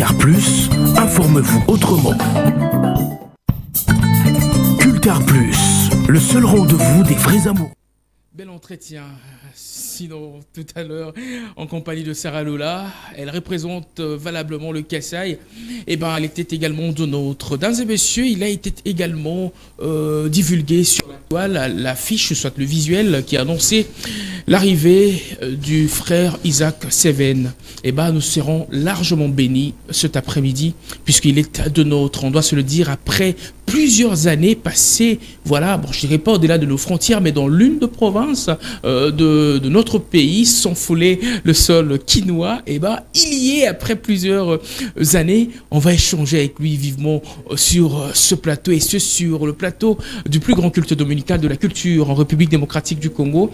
Culture Plus, informez-vous autrement. Culture Plus, le seul rendez-vous des vrais amours. Bel entretien, sinon tout à l'heure en compagnie de Sarah Lola, elle représente valablement le Kasaï. Et ben elle était également de nôtre. Mesdames et messieurs, il a été également divulgué sur la toile l'affiche, soit le visuel qui annonçait l'arrivée du frère Isaac Seven. Et ben nous serons largement bénis cet après-midi puisqu'il est de nôtre. On doit se le dire après plusieurs années passées, voilà, bon, je dirais pas au-delà de nos frontières, mais dans l'une de provinces de notre pays, sans fouler le sol quinois, et ben, il y est, après plusieurs années, on va échanger avec lui vivement sur ce plateau, et ce sur le plateau du plus grand culte dominical de la culture en République démocratique du Congo,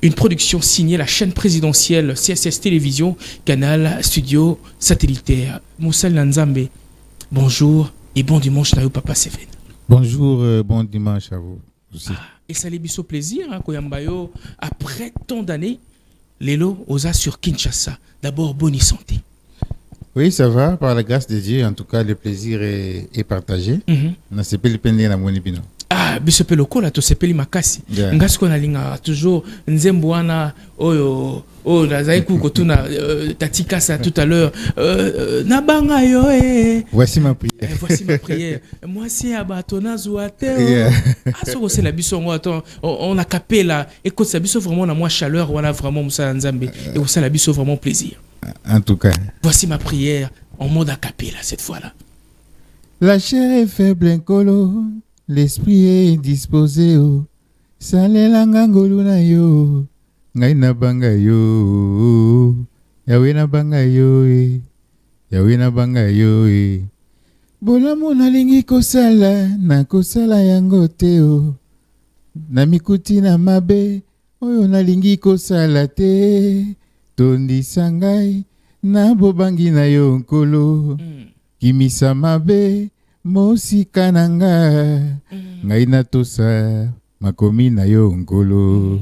une production signée la chaîne présidentielle CSS Télévision, Canal Studio Satellitaire. Moussa Nzambe, bonjour et bon dimanche na yo Papa Seven. Bonjour, bon dimanche à vous aussi. Et ça l'est plaisir, hein, Koyambayo, après tant d'années, Lelo Oza sur Kinshasa. D'abord, bonne santé. Oui, ça va, par la grâce de Dieu. En tout cas, le plaisir est partagé. Na sepeli pende na moni bino. Ah, bisope lokola to sepeli makasi. Ngasi ko na linga toujours nzembo wana oyo nazai ku kotuna tatika ça tout à l'heure nabanga yo Voici ma prière. Voici ma prière. Moi c'est abatona zuate. Aso c'est la biso ngo attends on a capé là écoute ça biso vraiment na moi chaleur voilà vraiment Moussa Nzambe et ça la biso vraiment plaisir. En tout cas. Voici ma prière en mode a capé là cette fois là. La chair est faible incolo. L'esprit est disposé, oh. Salela ngangolu na yo. Ngai na banga yo. Yawe na banga yo, eh. Yawe na banga yo, eh. Bolamu nalingi kosala, na kosala yango te, oh. Na mikuti na mabe, oyo nalingi kosala te. Tondisa ngai, na bobangi na yo nkolo. Kimisa mabe, mosika nanga ngai natosa makomi na yo ngolo.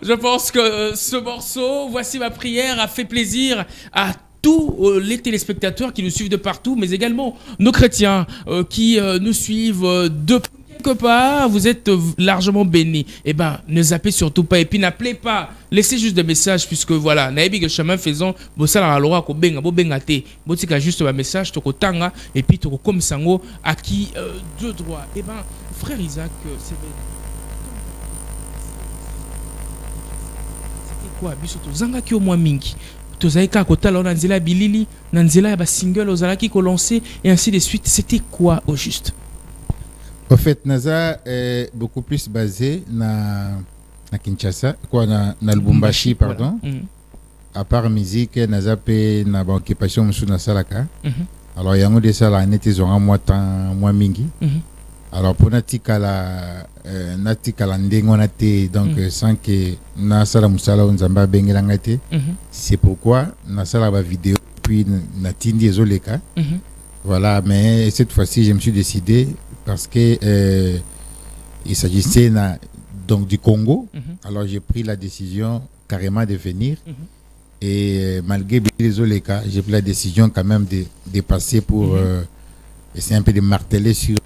Je pense que ce morceau, Voici ma prière, a fait plaisir à tous les téléspectateurs qui nous suivent de partout, mais également nos chrétiens qui nous suivent de quelque part. Vous êtes largement bénis. Eh ben, ne zappez surtout pas et puis n'appelez pas. Laissez juste des messages puisque voilà, naebi que chemin faisant, bosala la loi ko benga bo bengate. Botika juste un message toko tanga et puis toko comme sango à qui de droit. Eh ben, frère Isaac, c'était quoi bisoto zanga ki au moins mingi. Tozaika kotala na nzela bilili, na nzela ya ba single ozalaki ko lancer et ainsi de suite. C'était quoi au juste? En fait, Naza est beaucoup plus basé na Kinshasa, quoi, na Lubumbashi, pardon. Voilà. À part musique, Naza pe na ba occupation musu na salaka. Alors yango de sala neti zonga moi mingi. Alors pour natikala ndengo na te donc sans que na sala musala nzamba bengela ngate. C'est pourquoi na sala ba vidéo puis na tindi ezoleka. Voilà, mais cette fois-ci je me suis décidé parce que il s'agissait donc du Congo. Alors j'ai pris la décision carrément de venir. Et malgré les autres cas, j'ai pris la décision quand même de passer pour essayer un peu de marteler sur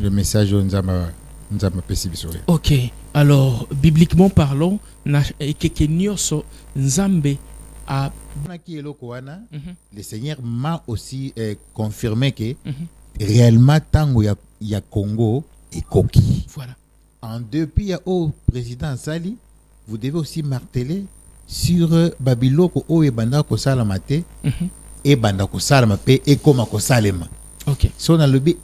le message de Nzamba Pesibisoé. Ok, alors bibliquement parlons, Nzambe a... Le Seigneur m'a aussi confirmé que réellement tango ya Congo et Koki. Voilà. En dépit au président Sali, vous devez aussi marteler sur Babiloko o e banda ko salamate et banda ko salamape et koma ko salema. OK. So na lebi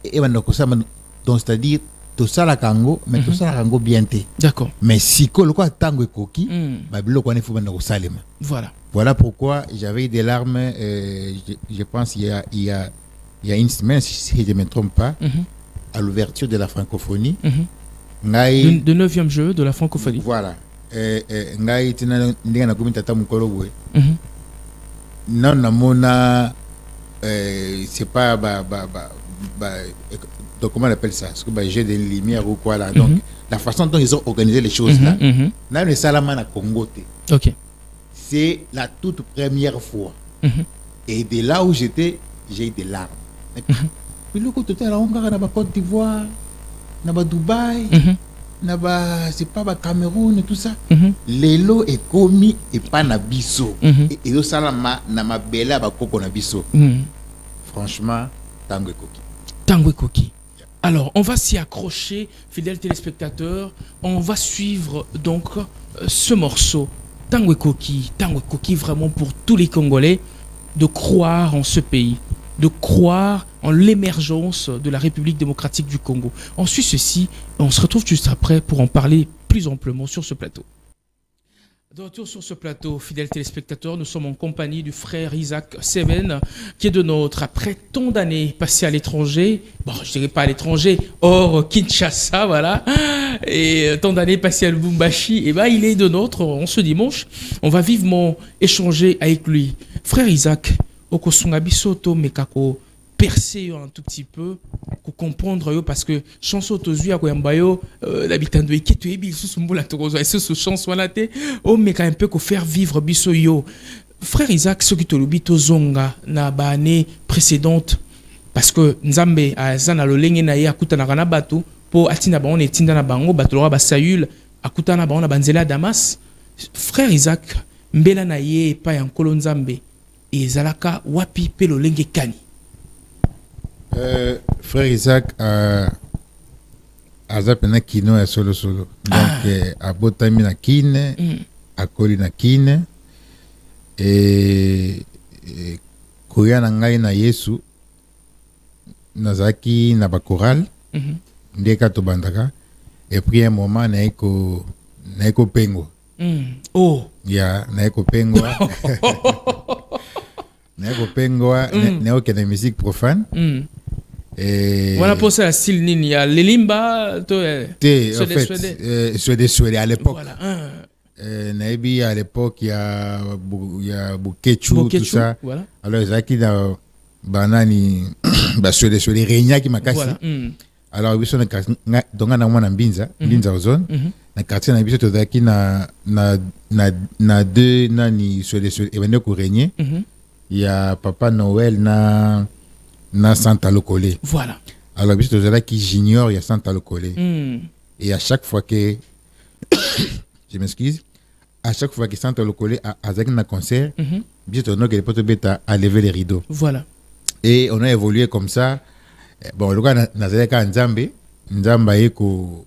e banda ko salama donc c'est-à-dire to sala kango mais to sala kango bien té. D'accord. Mais si ko loko tango e Koki, Babiloko ne faut banda ko salema. Voilà. Voilà pourquoi j'avais des larmes je pense il y a une semaine, si je ne me trompe pas, à l'ouverture de la francophonie. De 9e jeu de la francophonie. Voilà. Ngai tina ndinga na kumi tata mukolo bwe. Non namona c'est pas donc comment on appelle ça? Parce que jeu de lumière ou quoi là. Donc la façon dont ils ont organisé les choses là. Là le salama na Congo té. OK. c'est la toute première fois. Et de là où j'étais, j'ai eu des larmes. Puis le côté là, on regarde la Côte d'Ivoire, na Dubaï, c'est pas Cameroun et tout ça. Lelo est commis et pas na biso. Et ça na ma belle ba koko na biso. Franchement, tango koki. Tango koki. Alors, on va s'y accrocher, fidèles téléspectateurs. On va suivre donc ce morceau. Tango Koki vraiment pour tous les Congolais, de croire en ce pays, de croire en l'émergence de la République démocratique du Congo. On suit ceci, on se retrouve juste après pour en parler plus amplement sur ce plateau. De retour sur ce plateau, fidèles téléspectateurs, nous sommes en compagnie du frère Isaac Seven, qui est de notre, après tant d'années passées à l'étranger, bon, je dirais pas à l'étranger, hors Kinshasa, voilà, et tant d'années passées à Lubumbashi, et ben il est de notre, en ce dimanche, on va vivement échanger avec lui. Frère Isaac, Okosunga Bisoto Mekako, percer un tout petit peu, pour comprendre, parce que chanson tozui à Koyambayo, l'habitant de Eke, tu es bil sous la togozo, et ce chanson là, oh, mais quand un peu qu'on faire vivre biso yo. Frère Isaac, ce qui te l'oublie, tozonga, na ba année précédente, parce que Nzambe a zana lo lenge na ye akuta na kana bato, po atina ba on etinda na bango, bato lora ba Saül, akuta na ba on na banzela Damas. Frère Isaac, mbela na ye pa ya nkolo Nzambe, et zalaka wapi pe lo lenge kani. Frère Isaac a zapena kino ya solo. Donc a botami na kine, a koli na kine, et koya na ngai na Yesu nazaki na ba choral ndeka to bandaka, et puis un moment na eko pengo. Oh ya na eko pengo na eko pengo na eko na musique profane. On a pensé à style nini, il y a Lelimba, en fait, Suède à l'époque. Voilà. Naibi à l'époque, il y a Bukechu, tout ça. Voilà. Alors, Zaki da banani, Suède, Régna qui m'a cassé. Voilà. Alors, il y a donc on a moins Binza ozone. Na quartier na biso Zaki na deux nani Suède et venez ko Régnier. Il y a Papa Noël na Santa Lokole. Voilà. Alors, bis là qui j'ignore, il y a Santa Lokole. Et à chaque fois que je m'excuse, à chaque fois que Santa Lokole a un concert, bis to no que peut beta à lever les rideaux. Voilà. Et on a évolué comme ça. Bon, le gars nazaleka Nzambe ko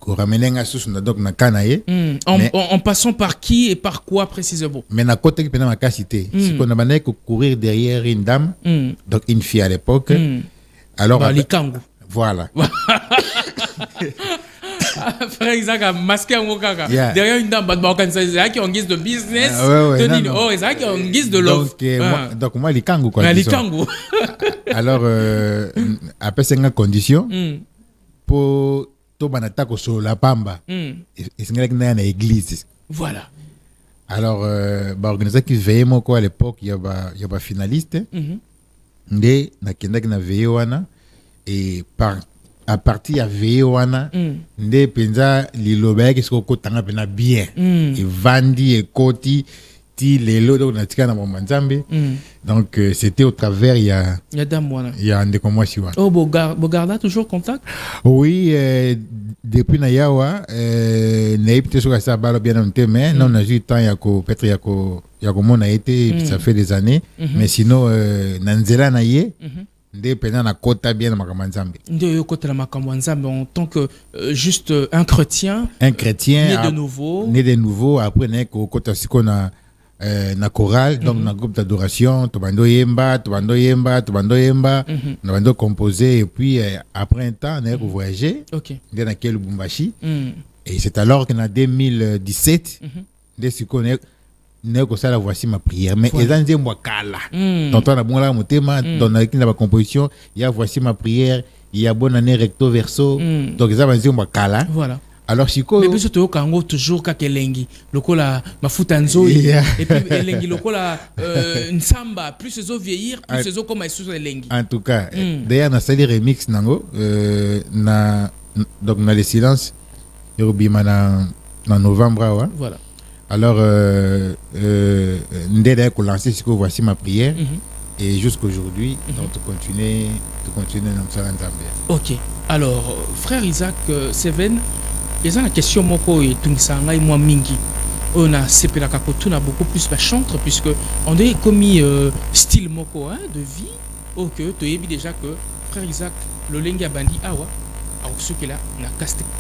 ramener nga sous donc na kanaye en passant par qui et par quoi précisément. Mais na côté qui pena ma cité si qu'on a mané courir derrière une dame, donc une fille à l'époque. Alors bah, Likangu. Voilà. Frère Isaac a masqué un kaka derrière une dame, c'est qui en guise de business, oh c'est qui en guise de love. Donc moi Likangu quoi. Likangu. Alors après c'est une condition pour to banatako sur la pamba et c'est une église. Voilà. Alors organisateur qui veillait moi quoi à l'époque il y a ba finaliste ndé na kenda na veillé wana et à partir à veillé wana ndé penza liloba qui se ko tanga pena bien et vandi et koti ti lelo donc na tika na Nzambe. Donc c'était au travers il y a un de comme moi si. Oh Bogarda toujours contact. Oui, depuis na yawa na peut sur ça balo bien en mais non on a eu temps peut-être yako mona été ça fait des années mais sinon nanzela na ye ndé pena na kota bien na makambo Nzambe. Ndé kota na makambo Nzambe en tant que juste un chrétien né de nouveau après na ko kota sikona na chorale donc na groupe d'adoration tobando yemba na bando composer et puis après un temps on a voyagé dans na Lubumbashi et c'est alors qu'en 2017 dès ce qu'on est ko sala voici ma prière mais ezanze mwa kala donc on a bon là motema dans la composition il y a voici ma prière il y a bonne année recto verso donc ezanze mwa kala voilà. Alors siko mais biso to kango toujours ka kelengi lokola mafuta nzoi et puis elengi lokola nsamba plus ces eaux vieillir plus ces eaux comme sous elengi. En tout cas d'ailleurs na sali remix nango donc na le silence yorobima na novembre wa. Voilà. Alors, Ndeda a lancé ce que voici ma prière. Et jusqu'aujourd'hui, donc tu continues dans ça en Zambie. Ok. Alors, frère Isaac Seven, il y a une question moko et Tungsanga et moi Mingi. On a sepela kakotuna beaucoup plus la chantre puisque on a commis style moko de vie. Ok, tu as déjà que frère Isaac le lenga bandi awa a ce qu'il a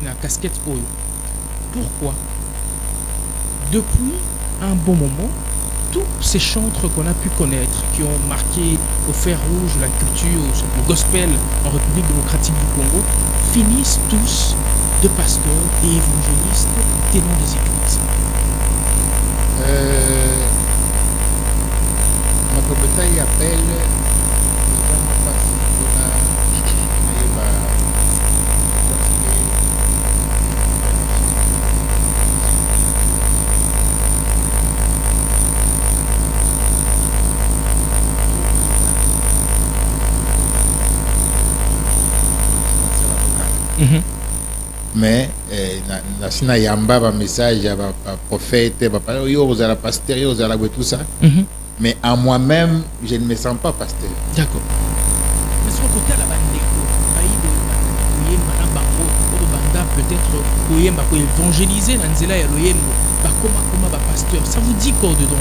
na casquette oyo. Pourquoi? Depuis un bon moment, tous ces chantres qu'on a pu connaître, qui ont marqué au fer rouge la culture, le gospel en République démocratique du Congo, finissent tous de pasteurs et évangélistes tenant des églises. Ma communauté appelle mais na yamba ba message ba prophète ba yo aux la pasteur yo aux la tout ça mais à moi-même je ne me sens pas pasteur. D'accord. Mais sur le côté à la bandeko peut-être koyemba ko évangéliser na nzela ya loyembo ba koma ba pasteur, ça vous dit quoi dedans?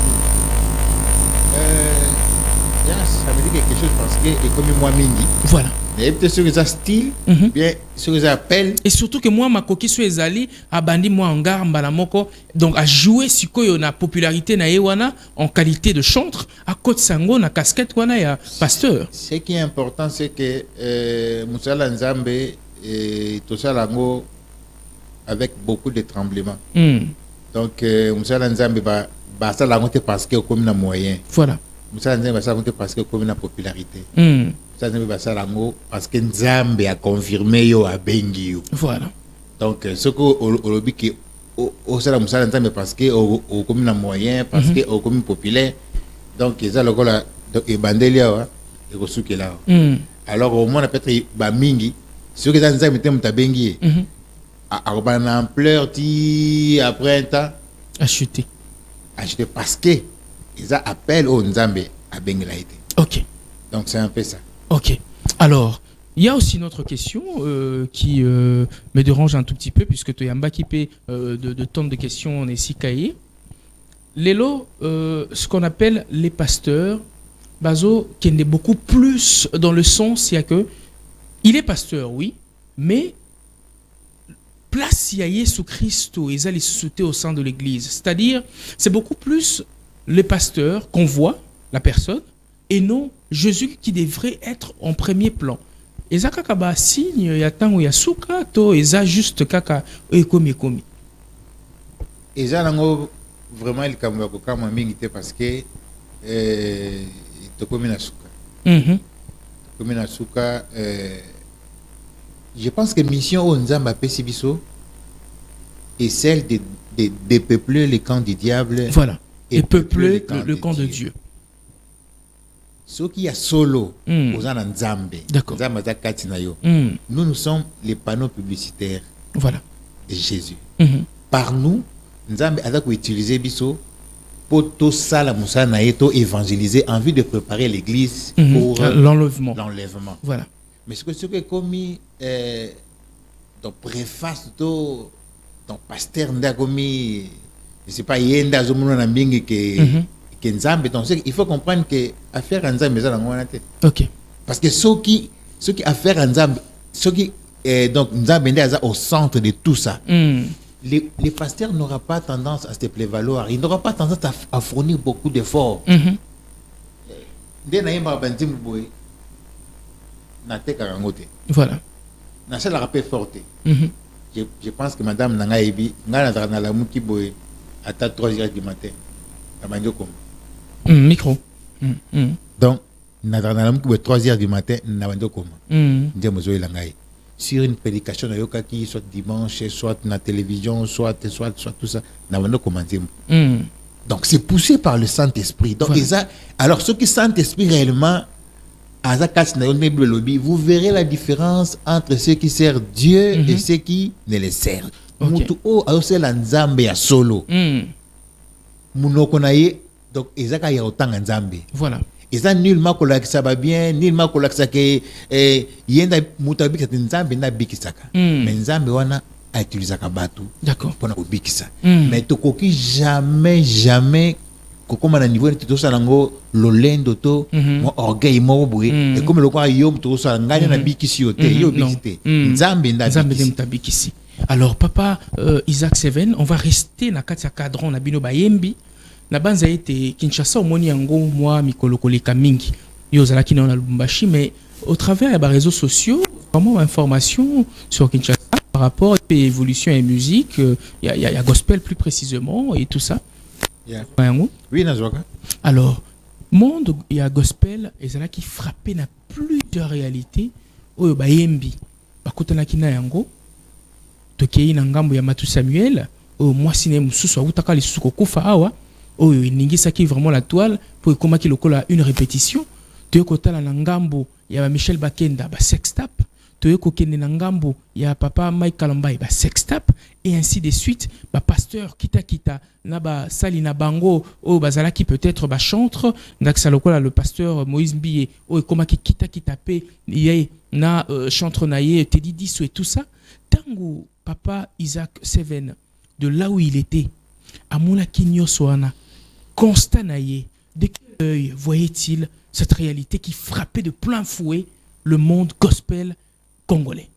Ça me dit quelque chose parce que et comme moi mingi voilà. Et peut-être sur les style, bien sur les appels. Et surtout que moi, ma coquille sur les alliés, a bandi moi en garde, moko, donc à jouer si quoi na popularité na ewana en qualité de chantre, à côté sango na casquette wana ya pasteur. Ce qui est important, c'est que Moussala Nzambe et tout ça lango avec beaucoup de tremblements. Donc Moussala Nzambe bah ça lango parce que comme na moyen. Voilà. Moussala Nzambe ça parce que comme na popularité. Parce que Nzambe a confirmé yo a bengi yo. Voilà. Donc ce que au lobby qui au sala musala Nzambe parce que au commune moyen parce que au commune populaire donc ils a le gola et bandelia et kosuke là. Alors au moins peut-être ba mingi ce que Nzambe tem ta bengi a ban ampleur ti après un temps a chuté parce que ils a appel au Nzambe a bengi la été. OK. Donc c'est un peu ça. Ok. Alors, il y a aussi une autre question qui me dérange un tout petit peu, puisque tu es un bakipé de tonnes de questions, on est si caillé. Lélo, ce qu'on appelle les pasteurs, Bazo, qui est beaucoup plus dans le sens, il y a que, il est pasteur, oui, mais place il y a Jésus Christ et ils allaient se sauter au sein de l'église. C'est-à-dire, c'est beaucoup plus les pasteurs qu'on voit, la personne, et non Jésus qui devrait être en premier plan. Et ça kaka ba signe ya tango ya suka to eza juste kaka ekomi. Et ça nango vraiment il kamwa ko kama mingi te parce que to komi na suka. Komi na suka je pense que mission au Nzamba Pesibiso est celle de peupler les camps du diable. Voilà. Et peupler le camp de Dieu. Ce qui a solo aux Nzambe, nous sommes les panneaux publicitaires voilà. de Jésus. Par nous, Nzambe a utilisé biso pour tout ça la moussa naeto évangéliser en vue de préparer l'église pour l'enlèvement. Voilà. Mais ce que commis dans préface ton pasteur ndagomi je sais pas yenda zomuno na mbingi que Nzambe, donc il faut comprendre que affaire Nzambe ça dans tête. OK. Parce que ceux qui affaire Nzambe, ceux qui donc Nzambe est au centre de tout ça. Les pasteurs n'auront pas tendance à se prévaloir, ils n'auront pas tendance à fournir beaucoup d'efforts. Voilà. Je pense que madame Nangaïbi, Nana la Mouki Boy, à 3h du matin. Micro. Donc, na 3h du matin, sur une prédication soit dimanche, soit na télévision, soit tout ça, donc c'est poussé par le Saint-Esprit. Donc voilà. Alors ceux qui Saint-Esprit réellement, vous verrez la différence entre ceux qui servent Dieu et ceux qui ne les servent. Okay. munoko na ye donc ezaka ya otanga nzambe Voilà. eza nullement kolakisa ba bien nullement kolakisa ke yenda mutu abikisa nzambe na bikisaka mais nzambe wana autilisaka bato D'accord. mpona kobikisa mais tokoki jamais kokoma na niveau neti tosala yango lolendo to orgueil moko boye ekomi lokola yo moto tosala ngai na bikisi yo te yo bikisi te nzambe nde abikisi. Alors papa Isaac Seven, on va rester na kati ya cadran na bino bayembi na banza ete Kinshasa omoni yango moi mikolo koleka mingi yo zalaki na Lubumbashi, mais au travers des réseaux sociaux vraiment information sur Kinshasa par rapport à l'évolution et musique, il y a gospel plus précisément et tout ça. Yeah. Oui, nazoka. Alors, monde il y a gospel et ça là qui frappait na plusieurs réalités oyo bayembi bakutana kina yango tokei na ngambo ya Matu Samuel oyo mwasi ne mususu akutaka lisusu kokufa awa oyo eningisaki vraiment la toile pour ekomaki lokola une répétition toyekotala na ngambo ya Michel Bakenda ba sextap toyekokende na ngambo ya papa Mike Kalambai ba sextap et ainsi de suite ba pasteur kita na ba sali na bango oyo bazalaki peut-être ba chantre ngakisa lokola le pasteur Moïse Mbiye oyo ekomaki kita pe ye na chantre na ye Teddy Disso et tout ça. Tango papa Isaac Seven de là où il était amona kinyo soana constat naye de quel œil voyait-il cette réalité qui frappait de plein fouet le monde gospel congolais?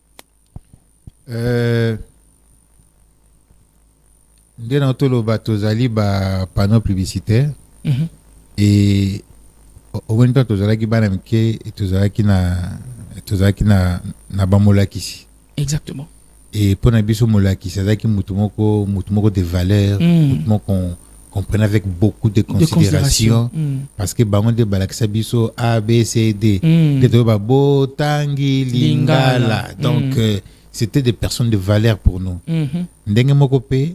Nde na toloba tozali ba panneau publicitaire et au moment tozalaki bana mike tozalaki na bamolakisi. Exactement. Et pour na biso molakisi azaki mutu moko de valeur, mutu moko qu'on prenne avec beaucoup de considération parce que bango de balakisa biso A B C D de toba botangi lingala donc c'était des personnes de valeur pour nous. Ndenge moko pe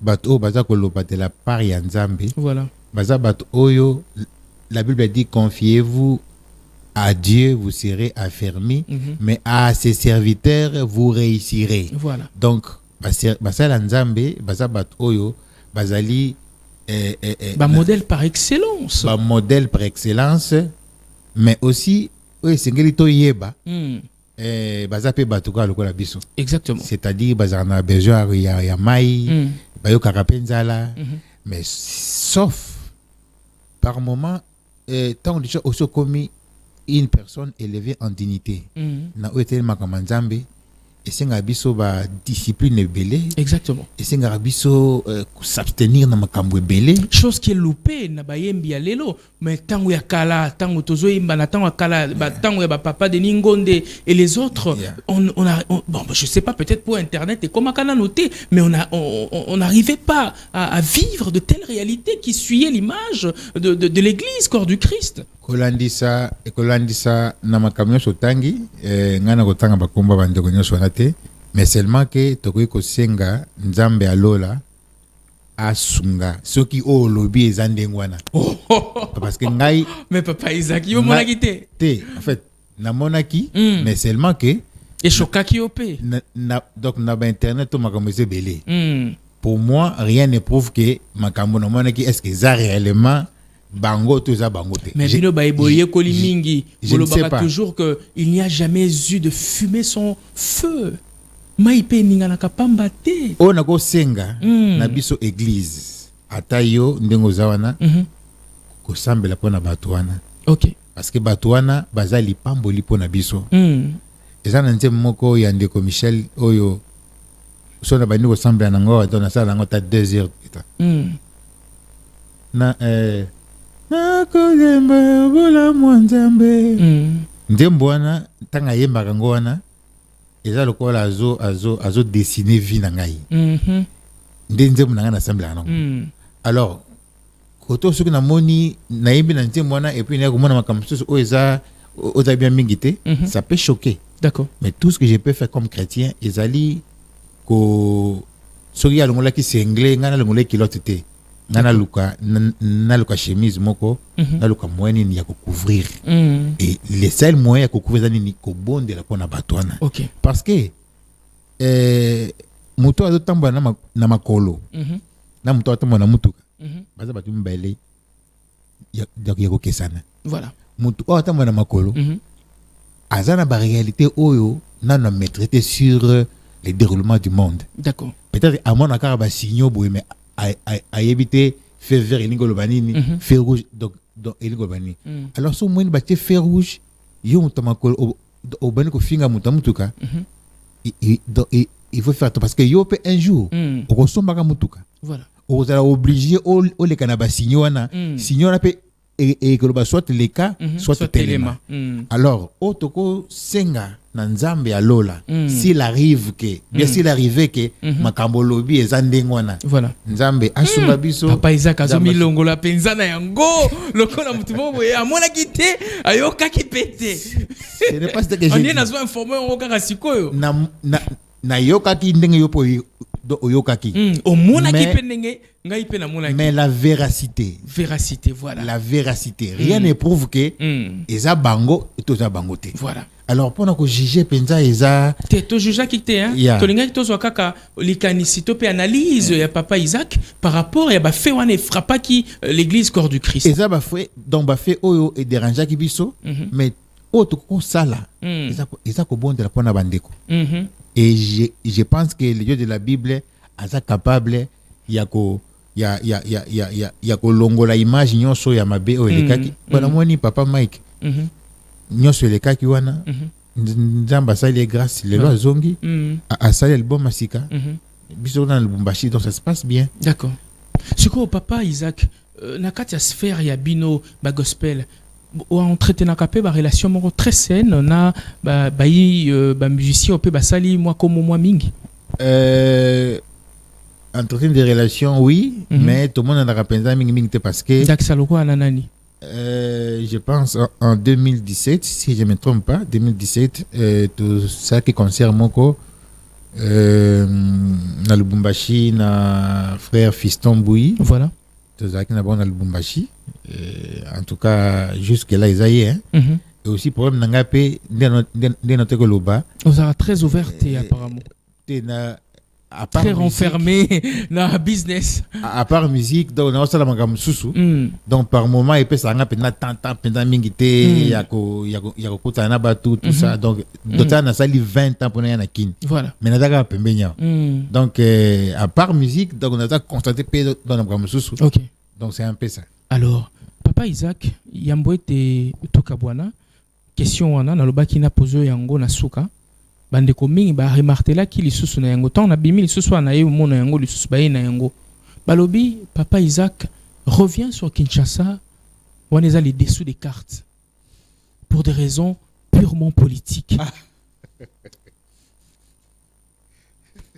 bato baza koloba de la part ya Nzambe. Voilà. Baza bato oyo la Bible dit confiez-vous à Dieu, vous serez affermis, mais à ses serviteurs, vous réussirez. Voilà. Donc, basala Nzambe, bazabat oyo, bazali modèle par excellence. Modèle par excellence, mais aussi, oui, sengeli to yeba, bazape batuka lokola biso. Exactement. C'est-à-dire, bazana besoin ya mai, bayo karapenzala, mais sauf par moment, tant déjà aussi commis une personne élevée en dignité na oetel makamanzambe et senga biso ba discipline belé. Exactement. Et senga biso s'abstenir na makambo belé, chose qui est loupée na bayembi ya lelo, mais tango ya kala tango tozo imba na tango ya kala ba tango ya ba papa de Ningonde et les autres bon je sais pas, peut-être pour internet et comment kana noté, mais on n'arrivait pas à vivre de telles réalités qui suivaient l'image de l'église corps du Christ. kolandisa na makamyo sotangi ngana kotanga bakomba bandeko nyonso wana te, mais seulement que tokoki kosenga Nzambe alola asunga soki o lobi eza ndenge wana parce que ngai mais papa Isaac yo monaki te en fait na monaki mais seulement que et chokaki opé donc na ba internet to makambo eze belé. Pour moi rien ne prouve que makambo na monaki est-ce que ça réellement bango to za bango te. Mais bino ba eboye koli mingi bolobaka toujours que il n'y a jamais eu de fumée sans feu. Maipe ninga na kapamba te. O na ko senga na biso église ata yo ndengo za wana ko sambela pona bato wana. OK. Parce que bato wana bazali pamboli pona biso. Eza na nzembo moko ya ndeko Michel oyo so na bani ko sambela na ngo to na sala ngo ta 2 heures eta. Na nakozemba bola mwanzambe ndembo wana tanga yembaka ngo wana eza lokola azo dessiner vie na ngai nde nzembo na ngai nasambela nango. Alors koto soki namoni nayembi na nzembo wana et puis naye komona makambo mosusu oyo oza bien mingi te, ça peut choquer. D'accord. Mais tout ce que je peux faire comme chrétien ezali ko soki alongolaki sengle ngai nalongolaki kilote te, nana luka chemise moko na luka moyen ni ya couvrir et les seuls moyens ya couvrir ni ko bondela pona batwana. OK. Parce que muto azotambola na makolo na muto atambola na mutuka baza batu mibale ya kokesana. Voilà. Mutu o ata mwana makolo aza na ba réalité oyo nana maîtriser sur le déroulement du monde. D'accord. Peut-être à mon accord ba signaux boy mais à éviter feu vert elingo lobanini feu rouge donc elingo lobani. Alors so moins ba feu rouge yo mutu makolo au bani ko finga mutuka. Il faut faire parce que yo peut un jour au kosomba mutuka. Voilà. On est obligé au les canaba signaux na signaux na peut et que le soit les cas soit téléma. Alors otoko senga na nzambe ya lola s'il arrive que bien s'il arrive que makambo lobi ezandengwana. Voilà. Nzambe asunga biso Papa Isaac azomi longola penzana yango lokola mutu boye amona kite ayoka kipete. Ce n'est pas ce que on est nazo informer on kaka sikoyo na yoka ki ndenge yopo yoka ki omona kipe ndenge ngai pe na mona. Mais la véracité voilà, la véracité rien ne prouve que eza bango et toza bangote. Voilà. Alors pour nous juger penza eza to juger qui te hein to linga to zo kaka likanisi to pe analyse ya Papa Isaac par rapport ya ba fait wana frappa qui l'église corps du Christ eza ba fait donc ba fait oyo et déranger ki biso mais autre ko sala eza ko bonde la pona bandeko. Et je pense que le Dieu de la Bible est capable ya ko longola image nyonso ya mabe o elekaki bana moni Papa Mike nyonso elekaki wana nzamba sali grâce le loi zongi a sali le bon masika biso na Lubumbashi donc ça se passe bien. D'accord. Siko Papa Isaac na kati ya sphère ya bino ba gospel on traite na kapé ba relation moko très saine na ba musicien pe ba sali moi comme moi mingi entretien de relations oui mais tout le monde n'a pas pensé mingi parce que Isaac Saloko ananani je pense en 2017 si je me trompe pas 2017 tout ça qui concerne moko na Lubumbashi na frère Fiston Bouyi voilà tout ça qui na bon na Lubumbashi en tout cas jusque là ils aillent et aussi problème nanga pe de notre koloba on sera très ouverte apparemment très renfermé dans business à part musique donc on a la mangam susu donc par moment et puis ça nga pena tant pena mingité ya ko kota na batu tout ça donc d'autant na sali 20 ans pour na kin voilà mais na daga pembenya donc à part musique donc on a constaté pe dans la mangam susu. OK donc c'est un peu ça. Alors Papa Isaac yamboete tokabwana question wana na lobaki na posé yango na suka bandeko mingi ba remartela ki lisusu na yango tant na bimi lisusu na ye mona yango lisusu ba na yango balobi Papa Isaac revient sur Kinshasa on est les dessous des cartes pour des raisons purement politiques.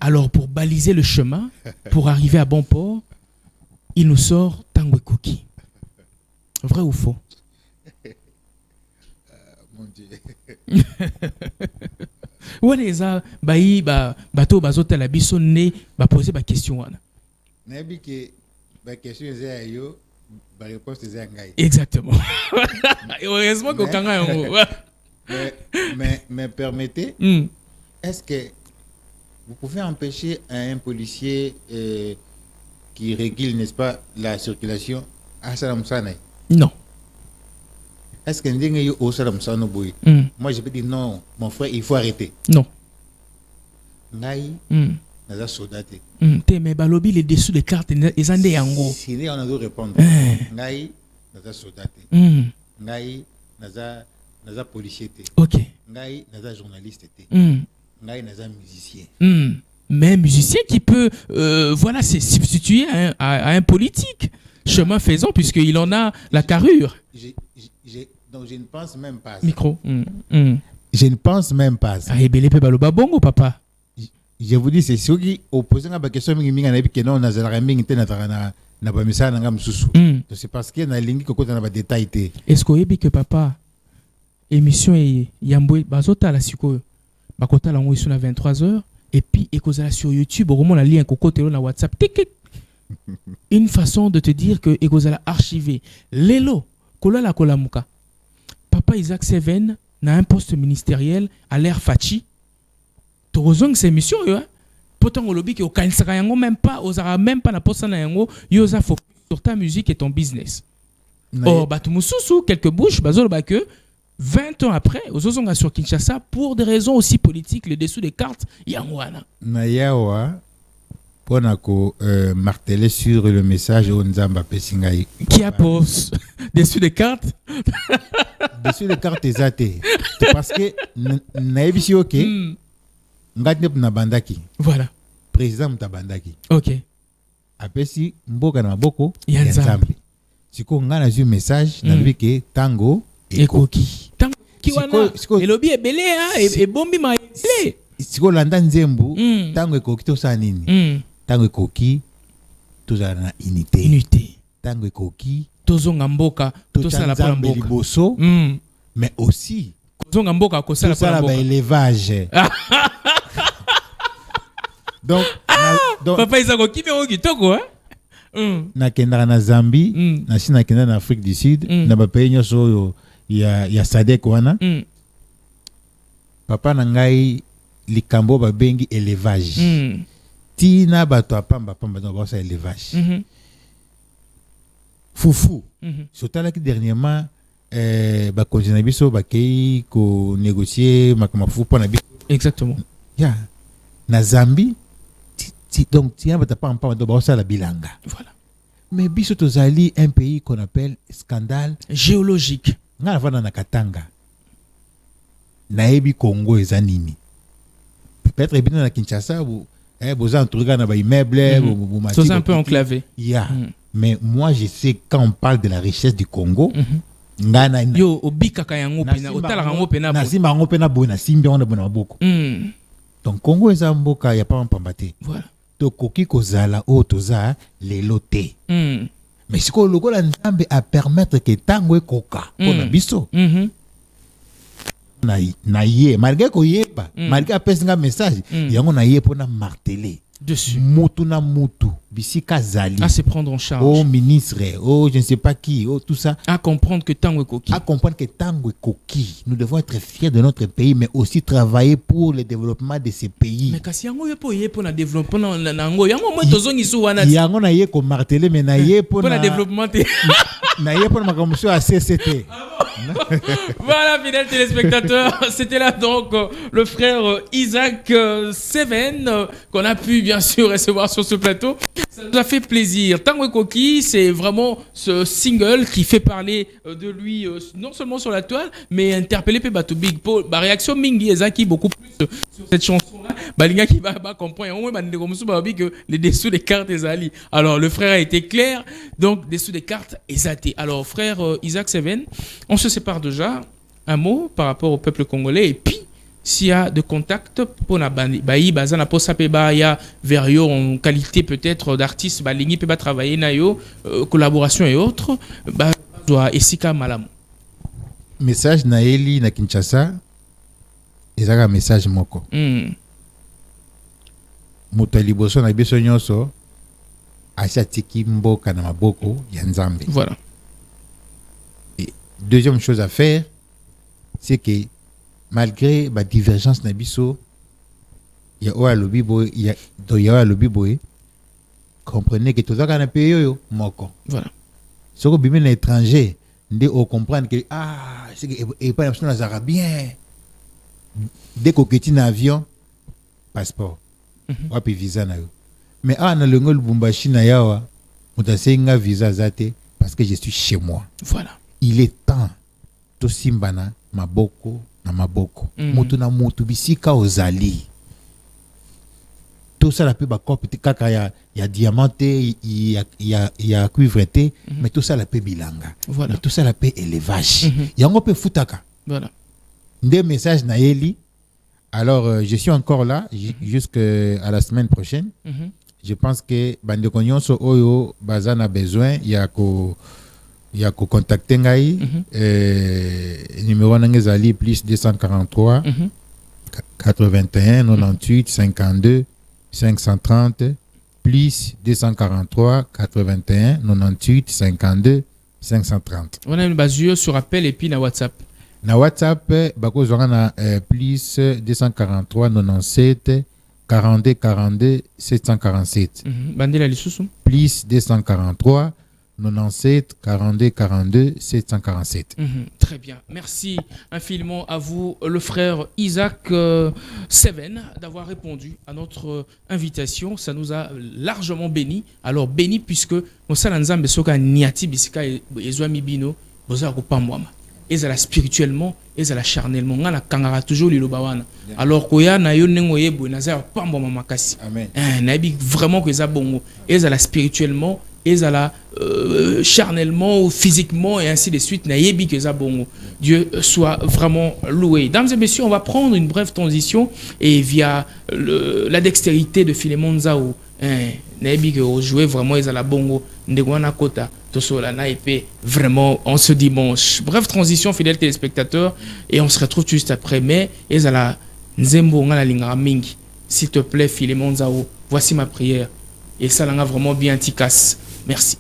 Alors pour baliser le chemin pour arriver à bon port il nous sort Tanguy Koki. Vrai ou faux? Mon Dieu. Wana eza bayi bato bazotala biso ne ba poser ba question wana. Nabi ke ba question eza yo ba réponse eza ngai. Exactement. Heureusement que kanga yango. Mais permettez est-ce que vous pouvez empêcher un policier qui régule n'est-ce pas la circulation à Salam Sanay? Non. Est-ce que ndenge au Salam Sanay boy? Moi je peux dire non, mon frère, il faut arrêter. Non. Ngai naza soldate. Te me balobi les dessous des cartes ezande yango. Si on a dû répondre. Ngai naza soldate. Ngai naza policier te. OK. Ngai naza journaliste te. Ngai naza musicien. Mais un musicien qui peut voilà c'est substituer à un politique. Chemin faisant puisqu'il en a la carrure. Donc je ne pense même pas à ça. Micro. Je ne pense même pas à ça. Ah, ebele pe baloba bongo papa. Je vous dis c'est ceux qui opposent à la question mingi na que non na zala mingi te na ba misala ngam susu. Donc c'est parce que na lingi ko na ba détail te. Est-ce que yebi que papa émission e yambo bazota la siko bakota la ngo iso na 23h et puis ekozala sur YouTube au moment la lien kokotelo na WhatsApp tic. Une façon de te dire que ekozala archivé lelo kolala kolamuka Papa Isaac Seven na un poste ministériel à l'air Fachi torozong c'est mission yo pourtant au lobby que au kanisaka yango même pas osara même pas na poste na yango yoza focus sur ta musique et ton business. Oh, Batumususu, quelques bouches, Bazol que 20 ans après, aux Ozonga sur Kinshasa, pour des raisons aussi politiques, le dessous des cartes, Yangwana. Nayawa, pour marteler sur le message au Nzamba Pessingaï. Qui a pose dessous des cartes? Dessous des cartes exactes. Parce que, naïbisi ok, ngatnep na bandaki. Voilà. Président Mtabandaki. Ok. Après si mboka na maboko ya Nzambe. Siko ngana zu message na que tango et koki. Tango ki wana et lobi e belé et bombi ma belé. Siko landa nzembu tango e koki to sa nini. Tango e koki to za na unité. Tango e koki to zonga mboka to sala pa mboka. Liboso mais aussi zonga mboka ko sala pa mboka. Élevage. Donc papa Isako kimero kitoko na kenda na Zambie na sina kenda na Afrique du Sud na ba pays nyoso ya SADC wana papa na ngai likambo ba bengi élevage tina bato apamba donc ba sa élevage fufu sotala ki dernièrement ba continuer biso ba kei ko négocier makama fufu pona biso exactement ya na Zambie. Donc, tu as pas de la bilanga. Voilà. Mais biso tozali un pays qu'on appelle scandale géologique. Nga avana na Katanga. Naebi Congo ezanini. Peut-être bien na Kinshasa vous vous entourez na ba immeuble vous c'est un peu enclavé. Yeah. Mais moi je sais quand on parle de la richesse du Congo. Ngana yo obika kayango pena otala kango pena na simba ngo pena bona simbi on bona boko. Donc Congo ezamboka ya pa mpambate. Voilà. Tokoki kozala o toza lelo te. Mais si ko lokola Nzambe a permettre que tango ekoka pona biso. Na ye malgré ko yeba, malgré apesinga message, yango na ye pona marteler dessus. Mutu na mutu, bisika zali. À se prendre en charge. Au ministre, je ne sais pas qui, tout ça. À comprendre que tango ekoki. À comprendre que tango ekoki. Nous devons être fiers de notre pays, mais aussi travailler pour le développement de ces pays. Mais kasi yango yepo yepo na développement na ngo yango mo tozongi su wana. Yango na ye ko marteler mais na ye pour na développement te. Na ye pour makamso à CCT. Voilà, fidèles téléspectateurs, c'était là donc le frère Isaac Seven qu'on a pu bien sûr recevoir sur ce plateau. Ça nous a fait plaisir. Tango Koki, c'est vraiment ce single qui fait parler de lui non seulement sur la toile, mais interpellé par Big Paul. Ma réaction Mingi Ezaki beaucoup plus sur cette chanson-là. Balinga qui va comprendre. Au moins, que les dessous des cartes Ezali. Alors, le frère a été clair. Donc, dessous des cartes Ezati. Alors, frère Isaac Seven, on se sépare déjà. Un mot par rapport au peuple congolais. Et puis, s'il y a de contacts pour la baï bazana pour ça ya vers yo en qualité peut-être d'artiste balingi peut pas travailler na yo collaboration et autres ba doit esika malamu message na eli na Kinshasa ezaka message moko moto liboso na biso nyonso ashatiki mboka na maboko ya Nzambe. Voilà. Et deuxième chose à faire c'est que malgré la divergence na biso ya oa lobi boy ya do ya lobi boy comprenez que tozaka na pays yo moko. Voilà. Soko bimi na étranger ndé on comprendre que c'est que et pas na arabien dès qu'on quitte un avion passeport wapi visa na yo mais na lengo Lubumbashi na yawa mutasenga visa zate parce que je suis chez moi. Voilà. Il est temps to simbana maboko na maboko mutu na mutu bisika ozali tout ça la peut ba corps petit kaka ya diamanté ya cuivre té mais tout ça la peut bilanga. Voilà. Mais tout ça la peut élevage yango peut futaka. Voilà. Des messages na yeli. Alors je suis encore là jusqu'à la semaine prochaine. Je pense que bande konyonso oyo bazana besoin ya ko contacter ngai numéro nangezali plus 243 81 98 52 530 plus 243 81 98 52 530. On a une base sur appel et puis na WhatsApp. Na WhatsApp bako zonga na plus 243 97 42 42 747. Bandela lisusu plus 243 97 42 42 747. Très bien. Merci infiniment à vous, le frère Isaac Seven, d'avoir répondu à notre invitation. Ça nous a largement béni. Alors, béni puisque nous sommes soka niati bisika ezwami bino boza ko pamwama. Ezala spirituellement, ezala charnellement. Ngana kangara toujours lilobawana. Alors koya na yo nengo yebo naza pamwama makasi. Amen. Nabi vraiment que za bongo. Ezala spirituellement, ezala charnellement ou physiquement et ainsi de suite. Nayebi que za bongo. Dieu soit vraiment loué. Dames et messieurs, on va prendre une brève transition et via la dextérité de Philémon Zao, nayebi que jouer vraiment ezala bongo ndegwana kota. Vraiment en ce dimanche. Bref transition, fidèles téléspectateurs, et on se retrouve juste après. Mais s'il te plaît, Philémon Zao, voici ma prière. Et ça l'a vraiment bien ticasse. Merci.